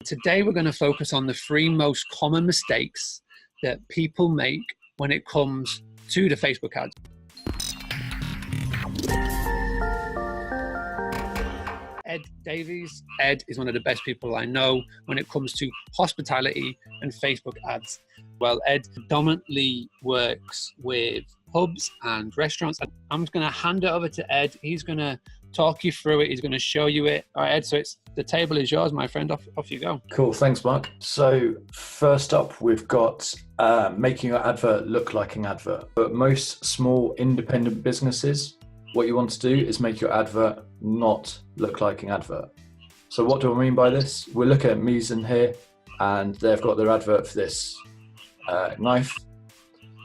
Today we're going to focus on the 3 most common mistakes that people make when it comes to the Facebook ads. Ed Davies. Ed is one of the best people I know when it comes to hospitality and Facebook ads. Well, Ed predominantly works with pubs and restaurants. I'm just going to hand it over to Ed. He's going to talk you through it. He's going to show you it. All right, Ed, so the table is yours, my friend. Off you go. Cool, thanks, Mark. So first up, we've got making your advert look like an advert. But most small independent businesses, what you want to do is make your advert not look like an advert. So what do I mean by this? We're looking at Mise here, and they've got their advert for this knife.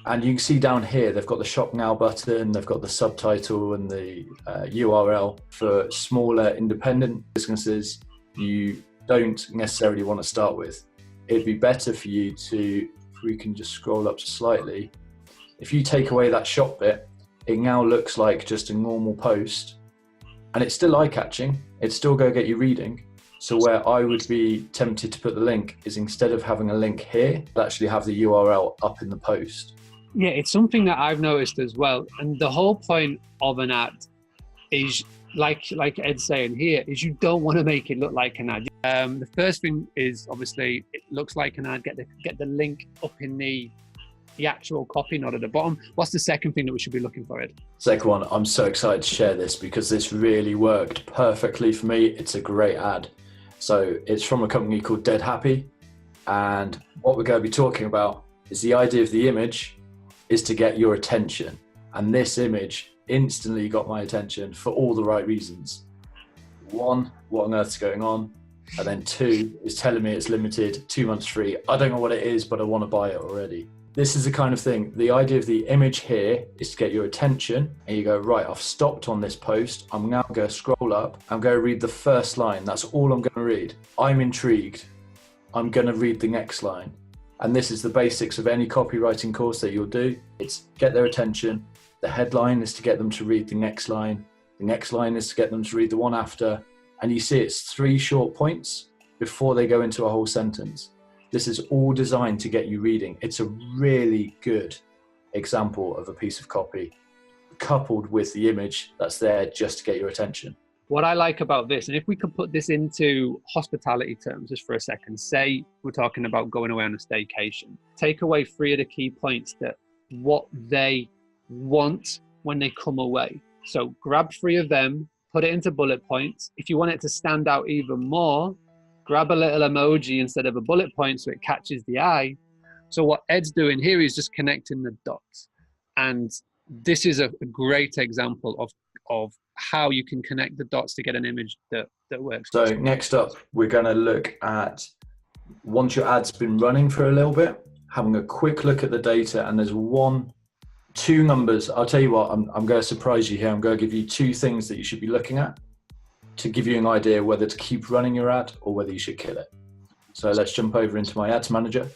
And you can see down here, they've got the shop now button, they've got the subtitle and the URL. For smaller independent businesses, you don't necessarily want to start with. It'd be better for you to, if we can just scroll up slightly, if you take away that shop bit, it now looks like just a normal post, and it's still eye-catching, it's still going to get you reading. So where I would be tempted to put the link is, instead of having a link here, actually have the URL up in the post. Yeah, it's something that I've noticed as well. And the whole point of an ad is, like Ed's saying here, is you don't want to make it look like an ad. The first thing is, obviously, it looks like an ad. Get the link up in the actual copy, not at the bottom. What's the second thing that we should be looking for, Ed? Second one, I'm so excited to share this because this really worked perfectly for me. It's a great ad. So it's from a company called Dead Happy. And what we're going to be talking about is the idea of the image is to get your attention. And this image instantly got my attention for all the right reasons. 1, what on earth's going on? And then 2, is telling me it's limited, 2 months free. I don't know what it is, but I want to buy it already. This is the kind of thing, the idea of the image here is to get your attention, and you go, right, I've stopped on this post. I'm now going to scroll up. I'm going to read the first line. That's all I'm going to read. I'm intrigued. I'm going to read the next line. And this is the basics of any copywriting course that you'll do. It's get their attention. The headline is to get them to read the next line. The next line is to get them to read the one after. And you see it's 3 short points before they go into a whole sentence. This is all designed to get you reading. It's a really good example of a piece of copy coupled with the image that's there just to get your attention. What I like about this, and if we could put this into hospitality terms just for a second, say we're talking about going away on a staycation, take away 3 of the key points that what they want when they come away. So grab 3 of them, put it into bullet points. If you want it to stand out even more, grab a little emoji instead of a bullet point so it catches the eye. So what Ed's doing here is just connecting the dots. And this is a great example of how you can connect the dots to get an image that works. So next up, we're going to look at, once your ad's been running for a little bit, having a quick look at the data, and there's 2 numbers. I'll tell you what, I'm going to surprise you here. I'm going to give you 2 things that you should be looking at to give you an idea whether to keep running your ad or whether you should kill it. So let's jump over into my ads manager.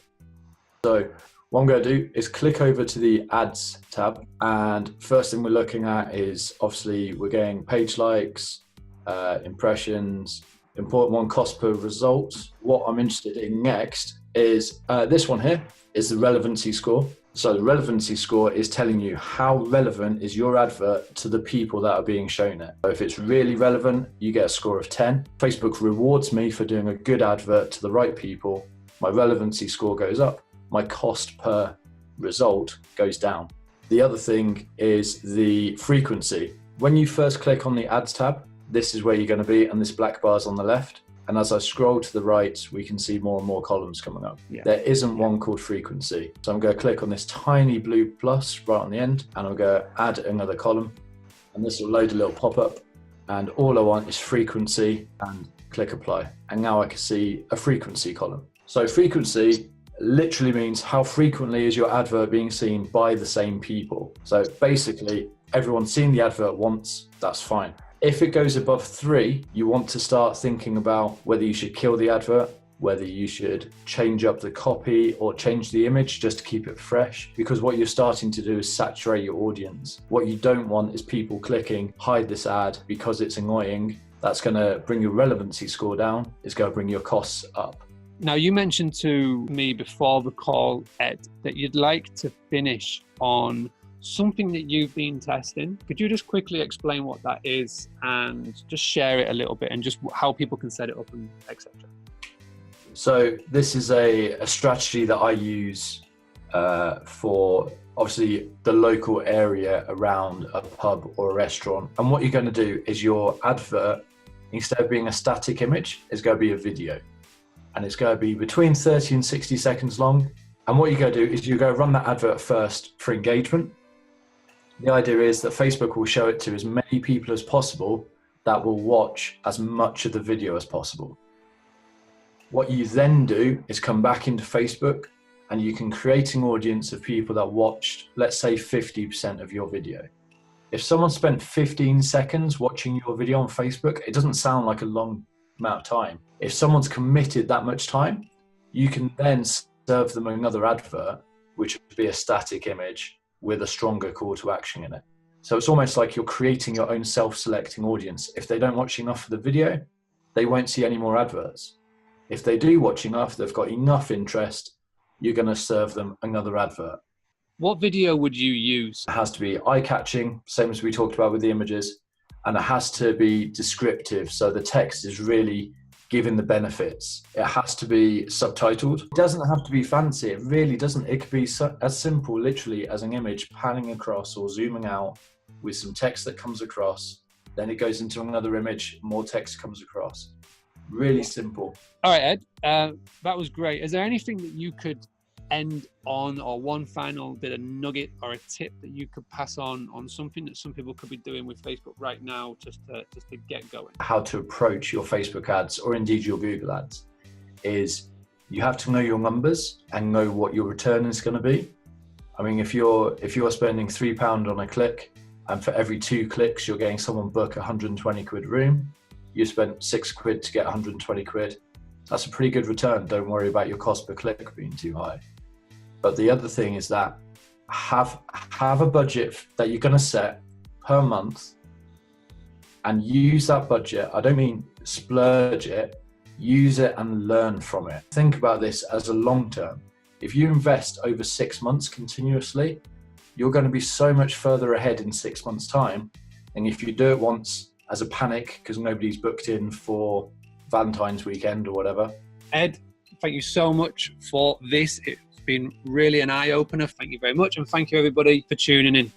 So what I'm going to do is click over to the ads tab, and first thing we're looking at is, obviously, we're getting page likes, impressions, important one, cost per result. What I'm interested in next is this one here is the relevancy score. So the relevancy score is telling you how relevant is your advert to the people that are being shown it. So if it's really relevant, you get a score of 10. Facebook rewards me for doing a good advert to the right people. My relevancy score goes up. My cost per result goes down. The other thing is the frequency. When you first click on the ads tab, this is where you're going to be, and this black bar is on the left. And as I scroll to the right, we can see more and more columns coming up. Yeah. There isn't one called frequency. So I'm going to click on this tiny blue plus right on the end, and I'm going to add another column. And this will load a little pop-up. And all I want is frequency, and click apply. And now I can see a frequency column. So frequency literally means how frequently is your advert being seen by the same people. So basically, everyone's seen the advert once, that's fine. If it goes above 3, you want to start thinking about whether you should kill the advert, whether you should change up the copy or change the image just to keep it fresh, because what you're starting to do is saturate your audience. What you don't want is people clicking, hide this ad because it's annoying. That's going to bring your relevancy score down. It's going to bring your costs up. Now, you mentioned to me before the call, Ed, that you'd like to finish on something that you've been testing. Could you just quickly explain what that is and just share it a little bit and just how people can set it up and etc.? So this is a strategy that I use for obviously the local area around a pub or a restaurant. And what you're going to do is your advert, instead of being a static image, is going to be a video. And it's going to be between 30 and 60 seconds long. And what you're going to do is you're going to run that advert first for engagement. The idea is that Facebook will show it to as many people as possible that will watch as much of the video as possible. What you then do is come back into Facebook and you can create an audience of people that watched, let's say 50% of your video. If someone spent 15 seconds watching your video on Facebook, it doesn't sound like a long amount of time. If someone's committed that much time, you can then serve them another advert, which would be a static image with a stronger call to action in it. So it's almost like you're creating your own self-selecting audience. If they don't watch enough of the video, they won't see any more adverts. If they do watch enough, they've got enough interest, you're going to serve them another advert. What video would you use? It has to be eye-catching, same as we talked about with the images, and it has to be descriptive. So the text is really giving the benefits. It has to be subtitled. It doesn't have to be fancy. It really doesn't. It could be as simple, literally, as an image panning across or zooming out with some text that comes across. Then it goes into another image, more text comes across. Really simple. All right, Ed, that was great. Is there anything that you could end on, or one final bit of nugget or a tip that you could pass on something that some people could be doing with Facebook right now just to get going? How to approach your Facebook ads, or indeed your Google ads, is you have to know your numbers and know what your return is going to be. I mean, if you're spending £3 on a click, and for every 2 clicks you're getting someone book 120 quid room, you spent 6 quid to get 120 quid. That's a pretty good return. Don't worry about your cost per click being too high. But the other thing is that have a budget that you're going to set per month, and use that budget. I don't mean splurge it, use it and learn from it. Think about this as a long term. If you invest over 6 months continuously, you're going to be so much further ahead in 6 months' time. And if you do it once as a panic because nobody's booked in for Valentine's weekend or whatever. Ed, thank you so much for this. It's been really an eye-opener. Thank you very much. And thank you, everybody, for tuning in.